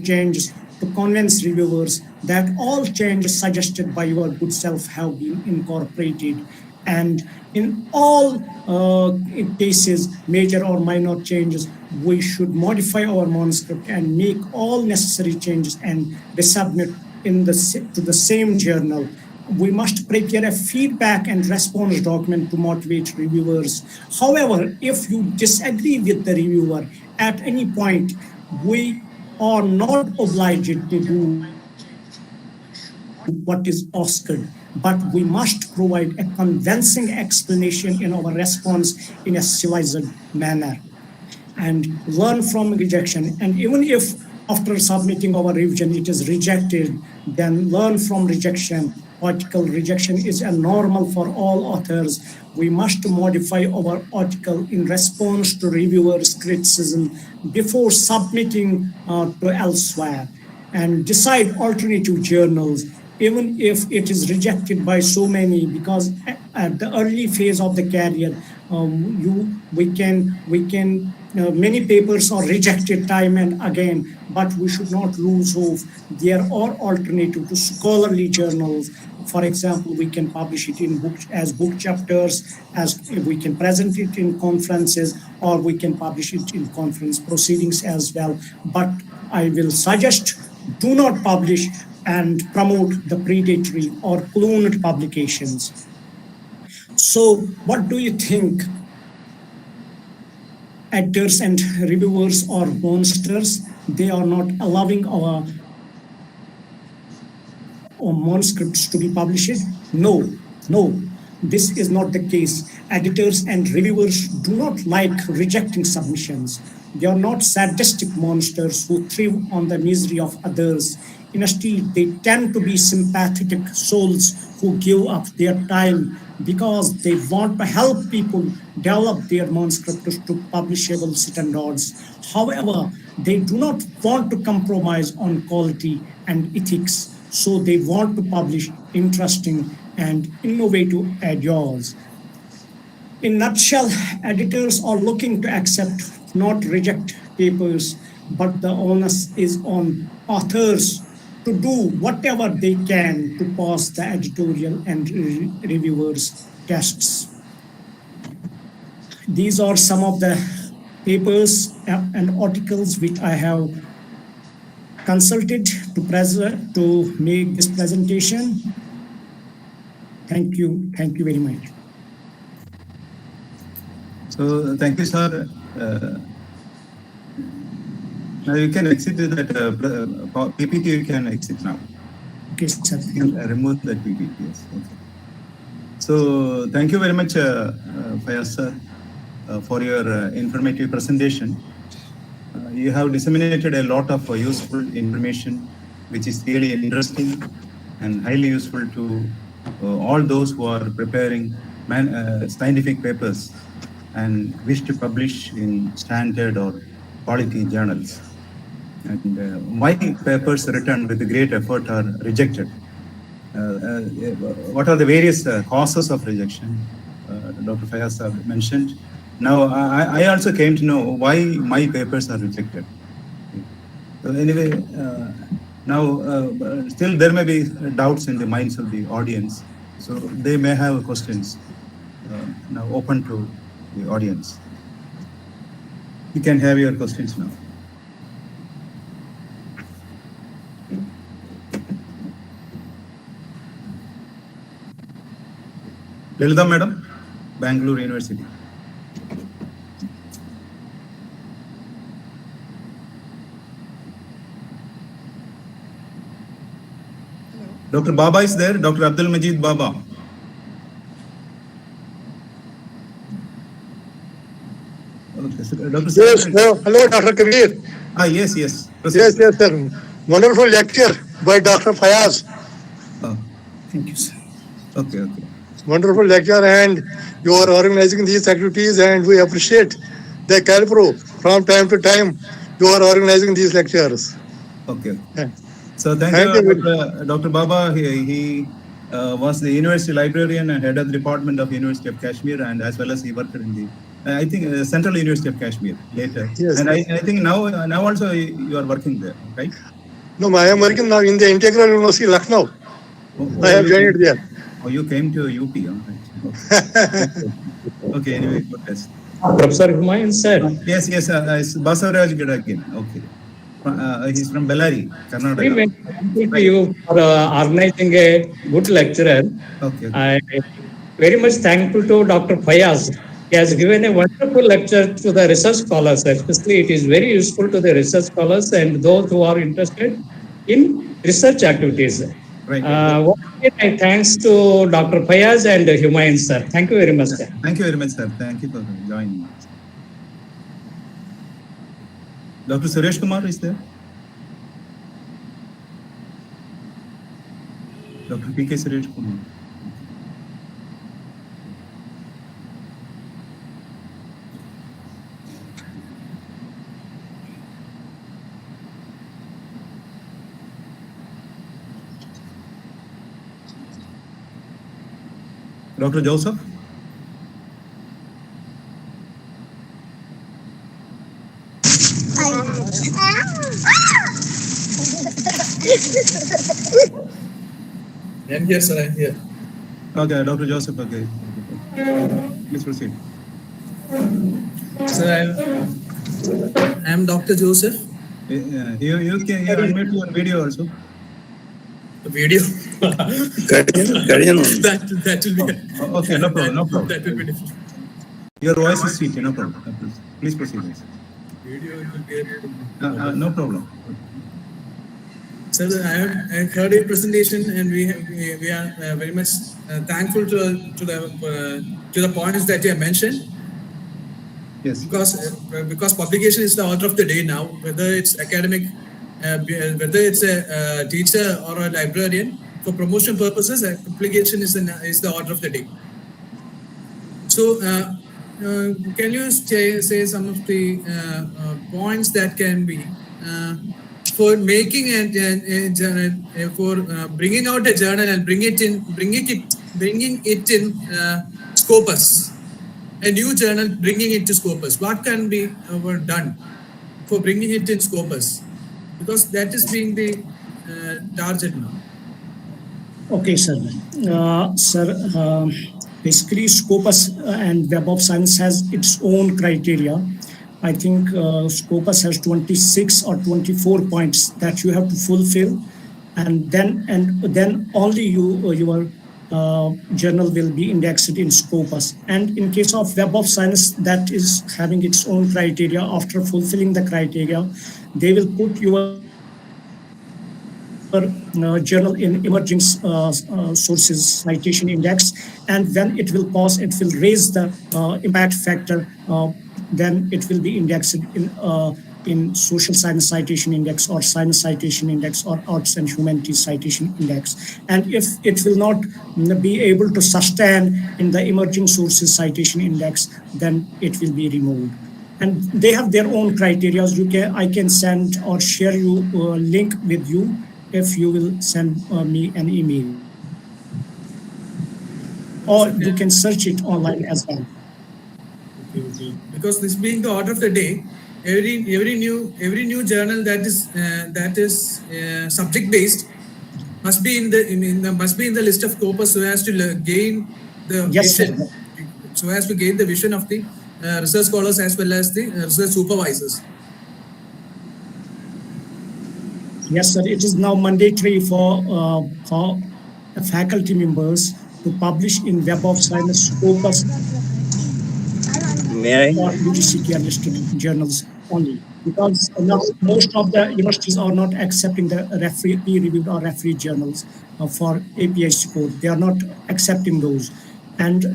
changes to convince reviewers that all changes suggested by your good self have been incorporated. And in all cases, major or minor changes, we should modify our manuscript and make all necessary changes and resubmit to the same journal. We must prepare a feedback and response document to motivate reviewers. However, if you disagree with the reviewer at any point, we are not obliged to do what is asked, but we must provide a convincing explanation in our response in a civilized manner and learn from rejection. And even if after submitting our revision it is rejected, then learn from rejection. Article rejection is a normal for all authors. We must modify our article in response to reviewers' criticism before submitting to elsewhere. and decide alternative journals, even if it is rejected by so many, because at the early phase of the career, we can many papers are rejected time and again, but we should not lose hope. There are alternative to scholarly journals. For example, we can publish it in book as book chapters, as we can present it in conferences, or we can publish it in conference proceedings as well. But I will suggest, do not publish and promote the predatory or cloned publications. So, what do you think? Editors and reviewers are monsters. They are not allowing our manuscripts to be published? No, no, this is not the case. Editors and reviewers do not like rejecting submissions. They are not sadistic monsters who thrive on the misery of others. Instead, they tend to be sympathetic souls who give up their time because they want to help people develop their manuscripts to publishable standards. However, they do not want to compromise on quality and ethics, so they want to publish interesting and innovative ideas. In nutshell, editors are looking to accept, not reject papers, but the onus is on authors to do whatever they can to pass the editorial and reviewers' tests. These are some of the papers and articles which I have consulted to make this presentation. Thank you. Thank you very much. So thank you, sir. Now you can exit that PPT. You can exit now. Okay, sir. You can remove that PPT. Yes. Okay. So thank you very much, Fayaz sir, for your informative presentation. You have disseminated a lot of useful information, which is really interesting and highly useful to all those who are preparing scientific papers and wish to publish in standard or quality journals. And why papers written with great effort are rejected. What are the various causes of rejection? Dr. Fayaz mentioned. Now, I also came to know why my papers are rejected. So anyway, now still there may be doubts in the minds of the audience. So they may have questions now open to the audience. You can have your questions now. Lilita Madam, Bangalore University. Dr. Baba is there, Dr. Abdul Majid Baba. Dr. Yes, hello, Dr. Kabir. Yes, yes. Yes, yes, sir. Wonderful lecture by Dr. Fayaz. Thank you, sir. Okay, okay. Wonderful lecture, and you are organizing these activities, and we appreciate the Kelpro. From time to time, you are organizing these lectures. Okay. Yeah. So thank you, Dr. Baba. He was the university librarian and head of the department of University of Kashmir, and as well as he worked in the, I think, Central University of Kashmir later. Yes. And I think now also you are working there, right? No, I am working now in the Integral University, Lucknow. I have joined there. Oh, you came to UP, right? Okay, anyway, good test. Professor Humayun, sir. Yes, yes, Basavaraj Gadakin. Okay. He's from Bellary, Karnataka. Thank you for organizing a good lecturer. Okay. I very much thankful to Dr. Fayaz. He has given a wonderful lecture to the research scholars. Especially, it is very useful to the research scholars and those who are interested in research activities. Right. Thanks to Dr. Fayaz and Humayun, sir. Thank you very much, sir. Thank you very much, sir. Thank you for joining. Dr. Suresh Kumar is there? Dr. P.K. Suresh Kumar. Dr. Joseph? I'm here, sir. I'm here. Okay, Dr. Joseph, okay. Please proceed. Sir, I'm Dr. Joseph. You can unmute your video also. The video. that will be. Okay, no problem, no problem. That will be different. Your voice is sweet, no problem. Please proceed. Video will be. No problem. Sir, I have heard your presentation, and we are very much thankful to the points that you have mentioned. Yes. Because publication is the order of the day now, whether it's academic, whether it's a teacher or a librarian, for promotion purposes, publication is the order of the day. So, can you say some of the points that can be for making a journal, for bringing out a journal and bringing it in Scopus, a new journal, bringing it to Scopus? What can be done for bringing it in Scopus? Because that is being the target now. Okay, sir. Basically, Scopus and Web of Science has its own criteria. I think Scopus has 26 or 24 points that you have to fulfill, and then only your journal will be indexed in Scopus. And in case of Web of Science, that is having its own criteria. After fulfilling the criteria, they will put your journal in emerging sources citation index, and when it will pass, it will raise the impact factor. Then it will be indexed in social science citation index or science citation index or arts and humanities citation index. And if it will not be able to sustain in the emerging sources citation index, then it will be removed. And they have their own criteria. I can send or share you a link with you if you will send me an email, or you can search it online as well. Because this being the order of the day, every new journal that is subject based must be in the list of Scopus, so as to gain the vision, so as to gain the vision of the research scholars as well as the research supervisors. Yes, sir. It is now mandatory for faculty members to publish in Web of Science Scopus or UGCTR listed journals only, because now most of the universities are not accepting the peer-reviewed or refereed journals for API support. They are not accepting those, and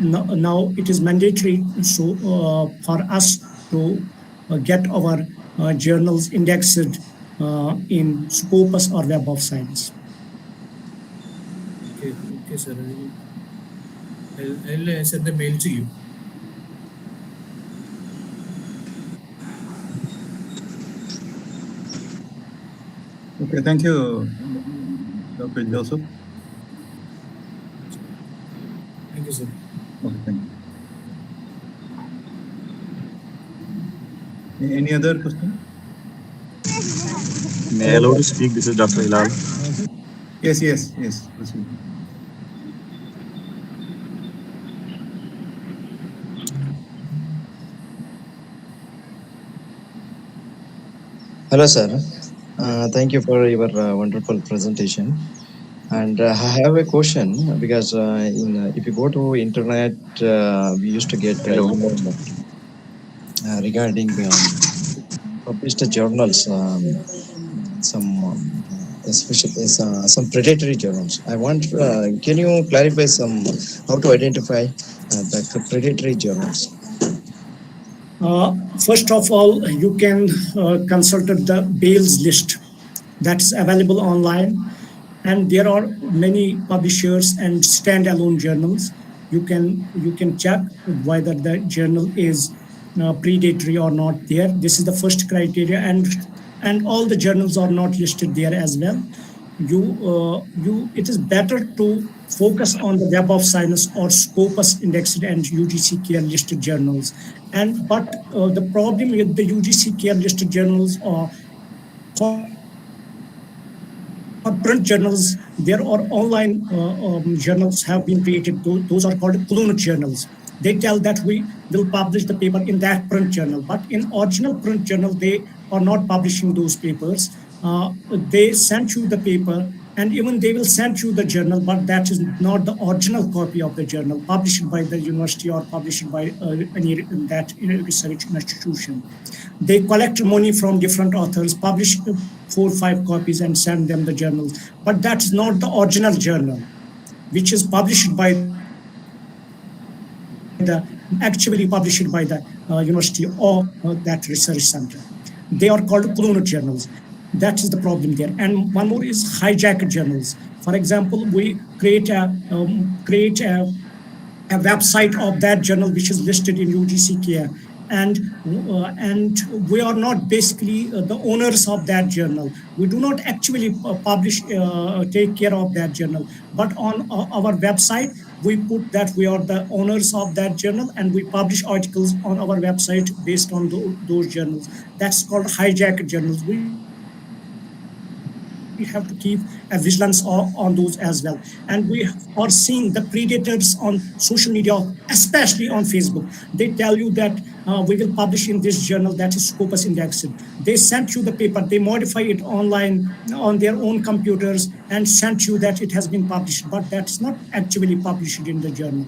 now it is mandatory for us to get our journals indexed in Scopus or Web of Science. Okay, sir. I'll send the mail to you. Okay, thank you, Dr. Joseph. Thank you, sir. Okay, thank you. Any other question? May I allow to speak? This is Dr. Hilal. Yes. Proceed. Hello, sir. Thank you for your wonderful presentation. And I have a question, because if you go to internet, we used to get regarding published journals, especially some predatory journals. I want, can you clarify how to identify the predatory journals? First of all, you can consult the Bales list that's available online, and there are many publishers and standalone journals. You can check whether the journal is predatory or not there. This is the first criteria, and all the journals are not listed there as well. it is better to focus on the Web of Science or Scopus indexed and UGC care listed journals. And but the problem with the UGC care listed journals or for print journals, there are online journals have been created. Those are called clunate journals. They tell that we will publish the paper in that print journal, but in original print journal, they are not publishing those papers. They sent you the paper, and even they will send you the journal, but that is not the original copy of the journal published by the university or published by any that research institution. They collect money from different authors, publish 4 or 5 copies, and send them the journals. But that is not the original journal, which is published by the actually published by the university or that research center. They are called cloned journals. That is the problem there. And one more is hijacker journals. For example, we create a website of that journal which is listed in UGC care, and we are not basically the owners of that journal. We do not actually take care of that journal, but on our website we put that we are the owners of that journal, and we publish articles on our website based on those journals. That's called hijacker journals. We have to keep a vigilance on those as well. And we are seeing the predators on social media, especially on Facebook. They tell you that we will publish in this journal that is Scopus indexed. They sent you the paper, they modify it online on their own computers and sent you that it has been published, but that's not actually published in the journal.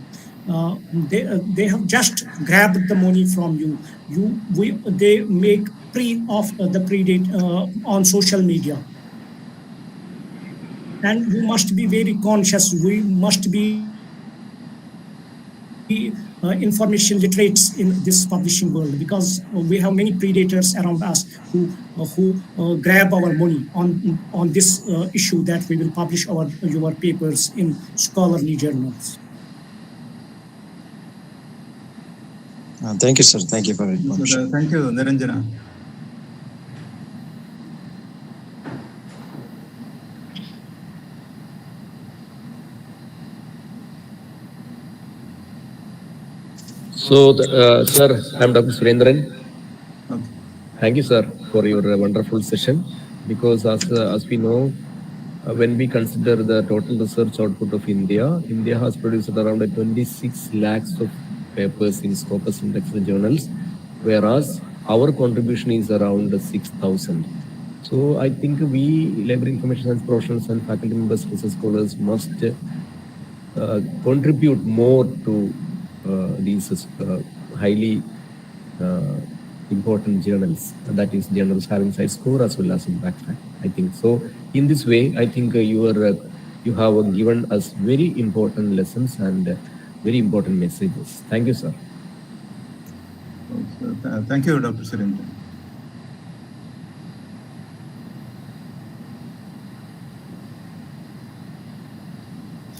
They have just grabbed the money from they make pre of the predate on social media. And we must be very conscious. We must be information literates in this publishing world, because we have many predators around us who grab our money on this issue that we will publish your papers in scholarly journals. Thank you, sir. Thank you for your information. Thank you, Niranjana. So, sir, I'm Dr. Surendran. Okay. Thank you, sir, for your wonderful session. Because as we know, when we consider the total research output of India, India has produced around 26 lakhs of papers in Scopus indexed journals, whereas our contribution is around 6,000. So I think we, library information science professionals and faculty members, research scholars, must contribute more to these highly important journals, that is journals having side score as well as impact factor. I think so. In this way, I think you have given us very important lessons and very important messages. Thank you, sir. Thank you, Dr. Surendran.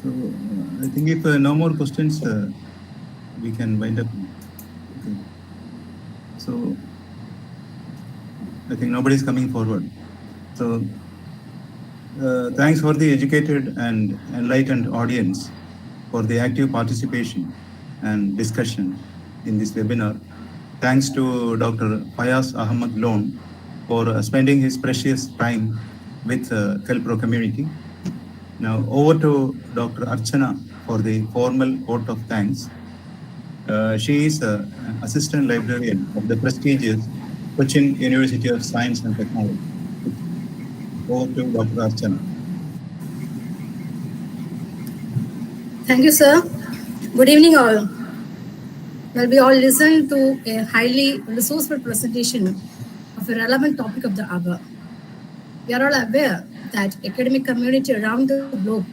So I think if no more questions, we can wind up. Okay. So I think nobody is coming forward. So thanks for the educated and enlightened audience for the active participation and discussion in this webinar. Thanks to Dr. Fayaz Ahmad Lone for spending his precious time with Kelpro community. Now over to Dr. Archana for the formal vote of thanks. She is an assistant librarian of the prestigious Cochin University of Science and Technology. Over to Dr. Archana. Thank you, sir. Good evening, all. Well, we all listened to a highly resourceful presentation of a relevant topic of the hour. We are all aware that academic community around the globe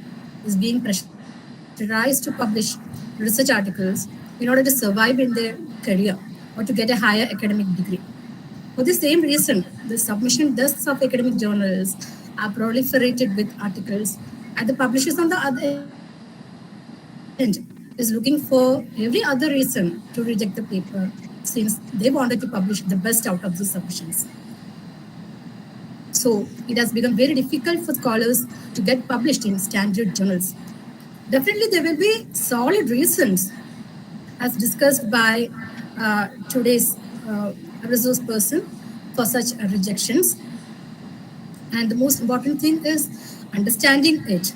is being pressurized to publish research articles in order to survive in their career or to get a higher academic degree. For the same reason, the submission desks of academic journals are proliferated with articles, and the publishers on the other end is looking for every other reason to reject the paper, since they wanted to publish the best out of the submissions. So it has become very difficult for scholars to get published in standard journals. Definitely, there will be solid reasons, as discussed by today's resource person, for such rejections. And the most important thing is understanding it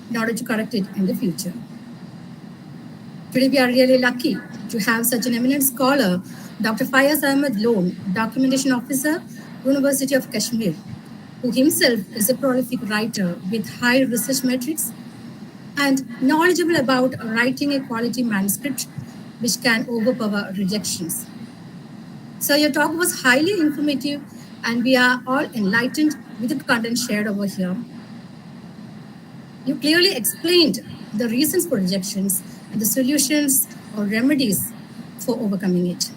in order to correct it in the future. Today, we are really lucky to have such an eminent scholar, Dr. Fayaz Ahmad Lone, Documentation Officer, University of Kashmir, who himself is a prolific writer with high research metrics and knowledgeable about writing a quality manuscript which can overpower rejections. So your talk was highly informative and we are all enlightened with the content shared over here. You clearly explained the reasons for rejections and the solutions or remedies for overcoming it.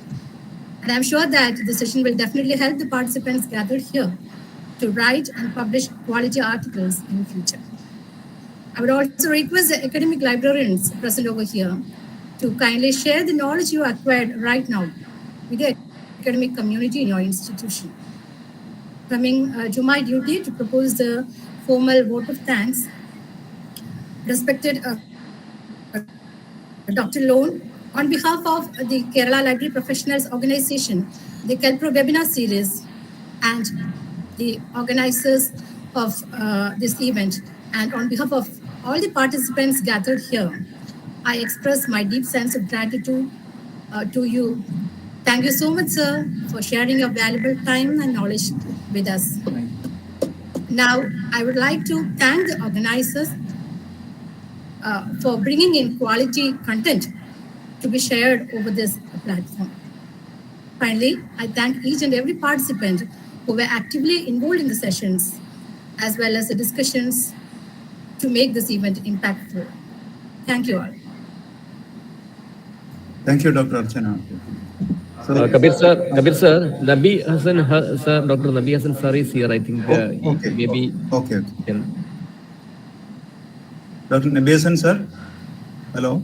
And I'm sure that the session will definitely help the participants gathered here to write and publish quality articles in the future. I would also request the academic librarians present over here to kindly share the knowledge you acquired right now with the academic community in your institution. Coming to my duty to propose the formal vote of thanks, respected Dr. Lone, on behalf of the Kerala Library Professionals Organization, the Kelpro webinar series, and the organizers of this event, and on behalf of all the participants gathered here, I express my deep sense of gratitude to you. Thank you so much, sir, for sharing your valuable time and knowledge with us. Now, I would like to thank the organizers for bringing in quality content to be shared over this platform. Finally, I thank each and every participant who were actively involved in the sessions, as well as the discussions to make this event impactful. Thank you all. Thank you, Dr. Archana. So, Kabir sir, Nabi Hassan, sir, Dr. Nabi Hassan sir is here. I think okay. Maybe. Okay. Dr. Nabi Hassan sir, hello.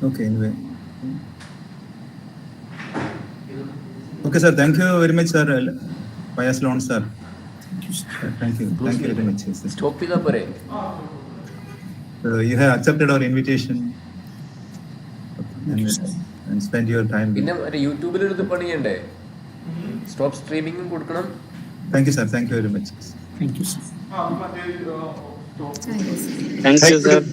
Okay, anyway. Okay, sir. Thank you very much, sir. Fayaz Lone, sir. Thank you. Thank you very much. Stop it up. You have accepted our invitation and spend your time. YouTube stop streaming. Thank you, sir. Thank you very much. Thank you, sir. Thank you, sir. Thank you, sir.